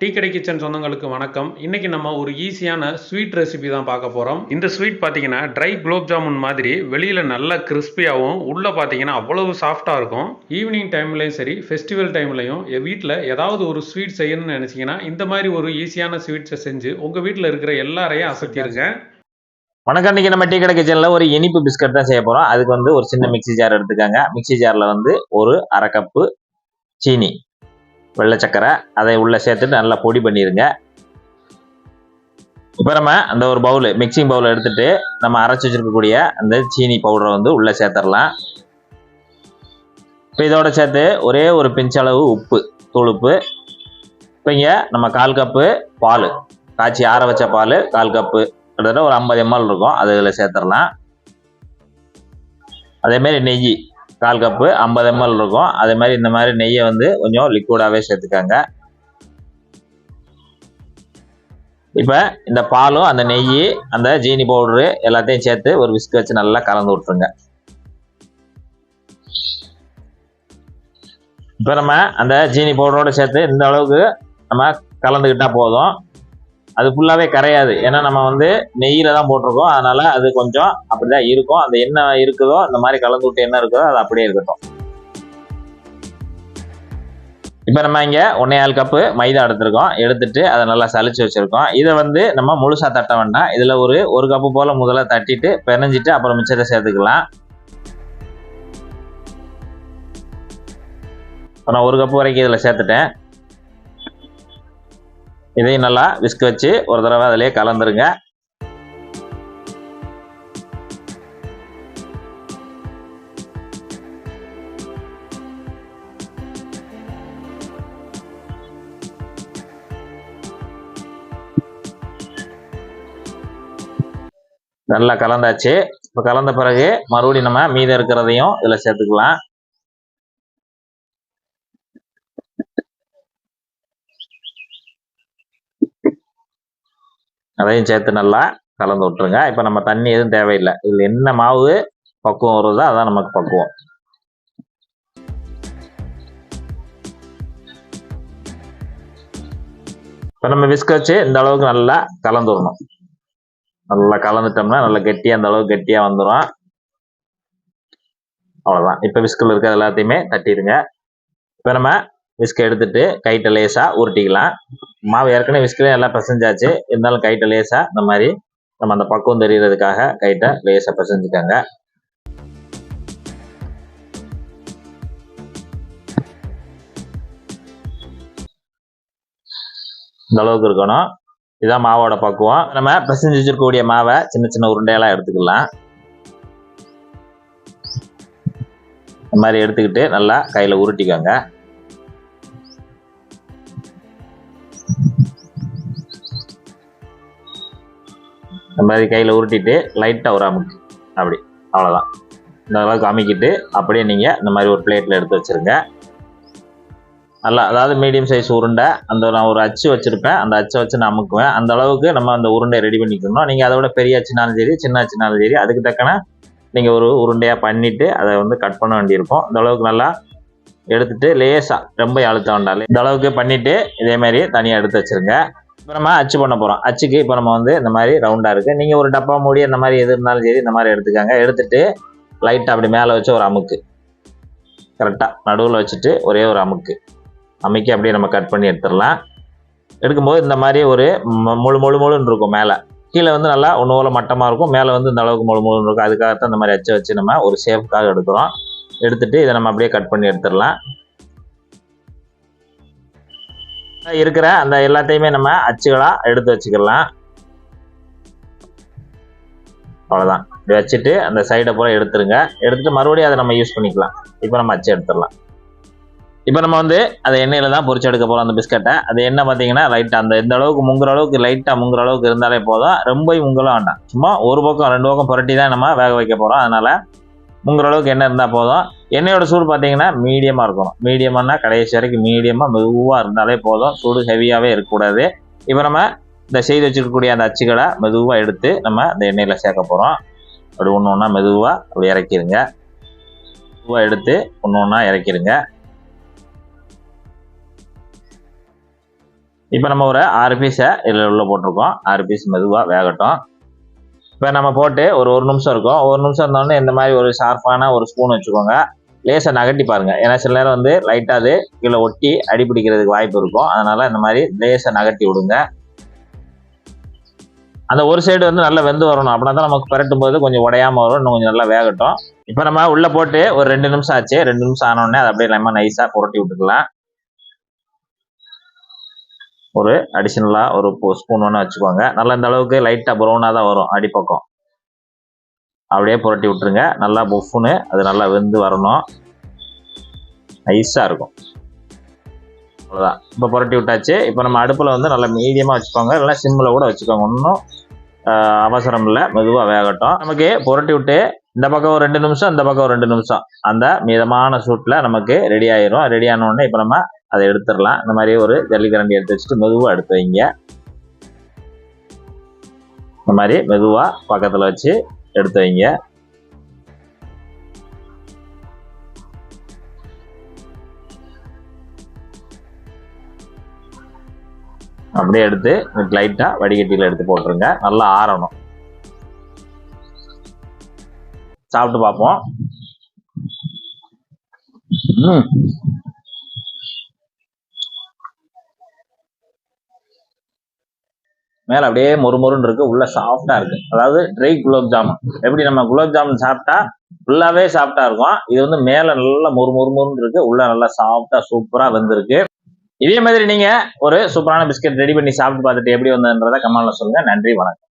Tea கடை kitchen சொந்தங்களுக்கு வணக்கம். இன்னைக்கு நம்ம ஒரு ஈஸியான ஸ்வீட் ரெசிபி தான் பார்க்க போகிறோம். இந்த ஸ்வீட் பார்த்தீங்கன்னா ட்ரை குலோப் ஜாமுன் மாதிரி வெளியில் நல்லா கிறிஸ்பியாகவும் உள்ளே பார்த்தீங்கன்னா அவ்வளவு சாஃப்டாக இருக்கும். ஈவினிங் டைம்லையும் சரி, ஃபெஸ்டிவல் டைம்லையும் வீட்டில் ஏதாவது ஒரு ஸ்வீட் செய்யணும்னு நினச்சிங்கன்னா இந்த மாதிரி ஒரு ஈஸியான ஸ்வீட்ஸை செஞ்சு உங்கள் வீட்டில் இருக்கிற எல்லாரையும் அசத்திடுங்க. வணக்கம். இன்னைக்கு நம்ம டீ கடை கிச்சனில் ஒரு இனிப்பு பிஸ்கட் தான் செய்ய போகிறோம். அதுக்கு வந்து ஒரு சின்ன மிக்சி ஜார் எடுத்துக்காங்க. மிக்சி ஜாரில் வந்து ஒரு அரை கப்பு சீனி, வெள்ளை சக்கரை அதை உள்ளே சேர்த்துட்டு நல்லா பொடி பண்ணிடுங்க. இப்போ நம்ம அந்த ஒரு பவுல் மிக்சிங் பவுல் எடுத்துட்டு நம்ம அரைச்சி வச்சிருக்கக்கூடிய அந்த சீனி பவுடரை வந்து உள்ளே சேர்த்துடலாம். இப்போ இதோட சேர்த்து ஒரே ஒரு பிஞ்சளவு உப்பு, தூளுப்பு. இப்போ இங்கே நம்ம 1/4 கப்பு பால், காய்ச்சி ஆற வச்ச பால் 1/4 கப்பு, கிட்டத்தட்ட ஒரு 50 ml இருக்கும், அது இதில் சேர்த்துடலாம். அதேமாரி நெய் 1/4 கப்பு 50 ml இருக்கும். அதே மாதிரி இந்த மாதிரி நெய்யை வந்து கொஞ்சம் லிக்விடாகவே சேர்த்துக்காங்க. இப்போ இந்த பாலும் அந்த நெய் அந்த ஜீனி பவுடரு எல்லாத்தையும் சேர்த்து ஒரு விஸ்க் வச்சு நல்லா கலந்து விட்டுருங்க. இப்போ நம்ம அந்த ஜீனி பவுடரோடு சேர்த்து இந்த அளவுக்கு நம்ம கலந்துக்கிட்டால் போதும். அது ஃபுல்லாகவே கரையாது, ஏன்னா நம்ம வந்து நெய்யில் தான் போட்டிருக்கோம், அதனால் அது கொஞ்சம் அப்படி தான் இருக்கும். அந்த என்ன இருக்குதோ அந்த மாதிரி கலந்து விட்டு என்ன இருக்குதோ அது அப்படியே இருக்கட்டும். இப்போ நம்ம இங்கே 1/4 கப்பு மைதா எடுத்துருக்கோம். எடுத்துட்டு அதை நல்லா சலிச்சு வச்சுருக்கோம். இதை வந்து நம்ம முழுசாக தட்ட வேண்டாம். இதில் ஒரு கப்பு போல் முதல்ல தட்டிட்டு பிணைஞ்சிட்டு அப்புறம் மிச்சத்தை சேர்த்துக்கலாம். இப்போ நான் 1 கப்பு வரைக்கும் இதில் சேர்த்துட்டேன். இதையும் நல்லா விஸ்க் வச்சு ஒரு தடவை அதிலே கலந்துருங்க. நல்லா கலந்தாச்சு. இப்போ கலந்த பிறகு மறுபடியும் நம்ம மீதம் இருக்கிறதையும் இதில் சேர்த்துக்கலாம். அதையும் சேர்த்து நல்லா கலந்து விட்டுருங்க. இப்போ நம்ம தண்ணி எதுவும் தேவையில்லை. இதில் என்ன மாவு பக்குவம் வருதோ அதான் நமக்கு பக்குவம். இப்போ நம்ம விஸ்க் வச்சு இந்த அளவுக்கு நல்லா கலந்து விடணும். நல்லா கலந்துட்டோம்னா நல்லா கெட்டியாக அந்த அளவுக்கு கெட்டியாக வந்துடும். அவ்வளோதான். இப்போ விஸ்கில் இருக்கிறது எல்லாத்தையுமே தட்டிடுங்க. இப்போ நம்ம விஸ்கை எடுத்துட்டு கைட்டை லேசாக உருட்டிக்கலாம். மாவு ஏற்கனவே விஸ்கிலே எல்லாம் பிசைஞ்சாச்சு, இருந்தாலும் கைட்டை லேசாக இந்த மாதிரி நம்ம அந்த பக்குவம் தெரிகிறதுக்காக கைட்டை லேசாக பிசைஞ்சுக்காங்க. இந்த அளவுக்கு இருக்கணும். இதுதான் மாவோட பக்குவம். நம்ம பிசைஞ்சு வச்சிருக்கக்கூடிய மாவை சின்ன சின்ன உருண்டையெல்லாம் எடுத்துக்கலாம். இந்த மாதிரி எடுத்துக்கிட்டு நல்லா கையில் உருட்டிக்கோங்க. இந்த மாதிரி கையில் உருட்டிட்டு லைட்டாக ஒரு அமுக்கு, அப்படி, அவ்வளோதான். இந்த அளவுக்கு அமுக்கிட்டு அப்படியே நீங்கள் இந்த மாதிரி ஒரு பிளேட்டில் எடுத்து வச்சுருங்க. நல்லா, அதாவது மீடியம் சைஸ் உருண்டை, அந்த நான் ஒரு அச்சு வச்சுருப்பேன், அந்த அச்சை வச்சு நான் அமுக்குவேன். அந்த அளவுக்கு நம்ம அந்த உருண்டை ரெடி பண்ணிக்கணும். நீங்கள் அதை விட பெரிய அச்சுனாலும் சரி, சின்ன அச்சுனாலும் சரி, அதுக்கு தக்கன நீங்கள் ஒரு உருண்டையாக பண்ணிவிட்டு அதை வந்து கட் பண்ண வேண்டியிருக்கும். இந்த அளவுக்கு நல்லா எடுத்துகிட்டு லேசாக, ரொம்ப அழுத்த வேண்டாம், இந்த அளவுக்கு பண்ணிவிட்டு இதேமாதிரி தனியாக எடுத்து வச்சுருங்க. இப்போ நம்ம அச்சு பண்ண போகிறோம். அச்சுக்கு இப்போ நம்ம வந்து இந்த மாதிரி ரவுண்டாக இருக்குது. நீங்கள் ஒரு டப்பா மூடி அந்த மாதிரி எது இருந்தாலும் சரி இந்த மாதிரி எடுத்துக்காங்க. எடுத்துகிட்டு லைட்டாக அப்படி மேலே வச்சு ஒரு அமுக்கு, கரெக்டாக நடுவில் வச்சுட்டு ஒரே ஒரு அமுக்கு அமுக்கி அப்படியே நம்ம கட் பண்ணி எடுத்துடலாம். எடுக்கும்போது இந்த மாதிரி ஒரு முழுன்னு இருக்கும். மேலே கீழே வந்து நல்லா ஒன்று போல மட்டமாக இருக்கும், மேலே வந்து இந்த அளவுக்கு முழுன்னு இருக்கும். அதுக்காகத்தான் இந்த மாதிரி அச்சை வச்சு நம்ம ஒரு ஷேப்புக்காக எடுக்கிறோம். எடுத்துகிட்டு இதை நம்ம அப்படியே கட் பண்ணி எடுத்துடலாம். இருக்கிற அந்த எல்லாத்தையுமே நம்ம அச்சுகளாக எடுத்து வச்சுக்கலாம். அவ்வளோதான். இப்படி வச்சுட்டு அந்த சைடை பூரா எடுத்துருங்க. எடுத்துகிட்டு மறுபடியும் அதை நம்ம யூஸ் பண்ணிக்கலாம். இப்போ நம்ம அச்சு எடுத்துடலாம். இப்போ நம்ம வந்து அதை எண்ணெயில் தான் பொரிச்சு எடுக்க போகிறோம் அந்த பிஸ்கட்டை. அது என்ன பார்த்தீங்கன்னா லைட்டாக அந்த இந்த அளவுக்கு முங்குற அளவுக்கு, லைட்டாக முங்குற அளவுக்கு இருந்தாலே போதும். ரொம்ப முங்கலாம் வேண்டாம். சும்மா ஒரு பக்கம் 2 பக்கம் புரட்டி தான் நம்ம வேக வைக்க போகிறோம். அதனால் முங்குற அளவுக்கு எண்ணெய் இருந்தால் போதும். எண்ணெயோட சூடு பார்த்தீங்கன்னா மீடியமாக இருக்கணும். மீடியமானா கடைசி வரைக்கும் மீடியமாக மெதுவாக இருந்தாலே போதும். சூடு ஹெவியாகவே இருக்கக்கூடாது. இப்போ நம்ம இந்த செய்து வச்சுருக்கக்கூடிய அந்த அச்சுகளை மெதுவாக எடுத்து நம்ம அந்த எண்ணெயில் சேர்க்க போகிறோம். அப்படி ஒன்று ஒன்றா மெதுவாக அப்படி இறக்கிடுங்க. மெதுவாக எடுத்து ஒன்று ஒன்றா இறக்கிடுங்க. இப்போ நம்ம ஒரு 6 பீஸை இதில் உள்ள போட்டிருக்கோம். 6 பீஸ் மெதுவாக வேகட்டும். இப்போ நம்ம போட்டு ஒரு 1 நிமிஷம் இருக்கும். 1 நிமிஷம் இருந்தோடனே இந்த மாதிரி ஒரு ஷார்ப்பான ஒரு ஸ்பூன் வச்சுக்கோங்க. லேசாக நகட்டி பாருங்க. ஏன்னா சில நேரம் வந்து லைட்டாக அது கீழே ஒட்டி அடிப்பிடிக்கிறதுக்கு வாய்ப்பு இருக்கும். அதனால இந்த மாதிரி லேசாக நகட்டி விடுங்க. அந்த ஒரு சைடு வந்து நல்லா வெந்து வரணும். அப்படின்னா தான் நமக்கு பரட்டும் போது கொஞ்சம் உடையாம வரும். இன்னும் கொஞ்சம் நல்லா வேகட்டும். இப்போ நம்ம உள்ள போட்டு ஒரு 2 நிமிஷம் ஆச்சு. 2 நிமிஷம் ஆனோடனே அதை அப்படியே நம்ம நைஸாக புரட்டி விட்டுக்கலாம். ஒரு அடிஷனலாக ஒரு ஸ்பூன் ஒன்று வச்சுக்கோங்க. நல்லா இந்த அளவுக்கு லைட்டாக ப்ரௌனாக தான் வரும் அடிப்பக்கம். அப்படியே புரட்டி விட்டுருங்க. நல்லா புஃப்னு அது நல்லா வெந்து வரணும். நைஸாக இருக்கும். அவ்வளோதான். இப்போ புரட்டி விட்டாச்சு. இப்போ நம்ம அடுப்பில் வந்து நல்லா மீடியமாக வச்சுக்கோங்க. இல்லைனா சிம்மில் கூட வச்சுக்கோங்க. ஒன்றும் அவசரம் இல்லை. மெதுவாக வேகட்டும். நமக்கு புரட்டி விட்டு இந்த பக்கம் ஒரு 2 நிமிஷம், இந்த பக்கம் ஒரு 2 நிமிஷம், அந்த மிதமான சூட்டில் நமக்கு ரெடி ஆயிரும். ரெடி ஆன உடனே இப்போ நம்ம அதை எடுத்துடலாம். இந்த மாதிரி ஒரு ஜல்லிக்கரண்டி எடுத்து வச்சுட்டு மெதுவாக எடுத்து வைங்க. இந்த மாதிரி மெதுவாக பக்கத்தில் வச்சு எடுத்து வைங்க. அப்படியே எடுத்து லைட்டாக வடிகட்டியில் எடுத்து போட்டுருங்க. நல்லா ஆறணும். சாப்பிட்டு பார்ப்போம். மேலே அப்படியே மொறுமொறுன்னு இருக்கு. உள்ள சாஃப்டா இருக்கு. அதாவது ட்ரை குலோப் ஜாமுன். எப்படி நம்ம குலோப் ஜாமுன் சாப்பிட்டா ஃபுல்லாவே சாஃப்டா இருக்கும். இது வந்து மேலே நல்லா மொறுமொறுன்னு இருக்கு. உள்ள நல்லா சாஃப்டா சூப்பரா வந்திருக்கு. இதே மாதிரி நீங்க ஒரு சூப்பரான பிஸ்கட் ரெடி பண்ணி சாப்பிட்டு பார்த்துட்டு எப்படி வந்ததுன்றதை கமெண்ட்ல சொல்லுங்க. நன்றி, வணக்கம்.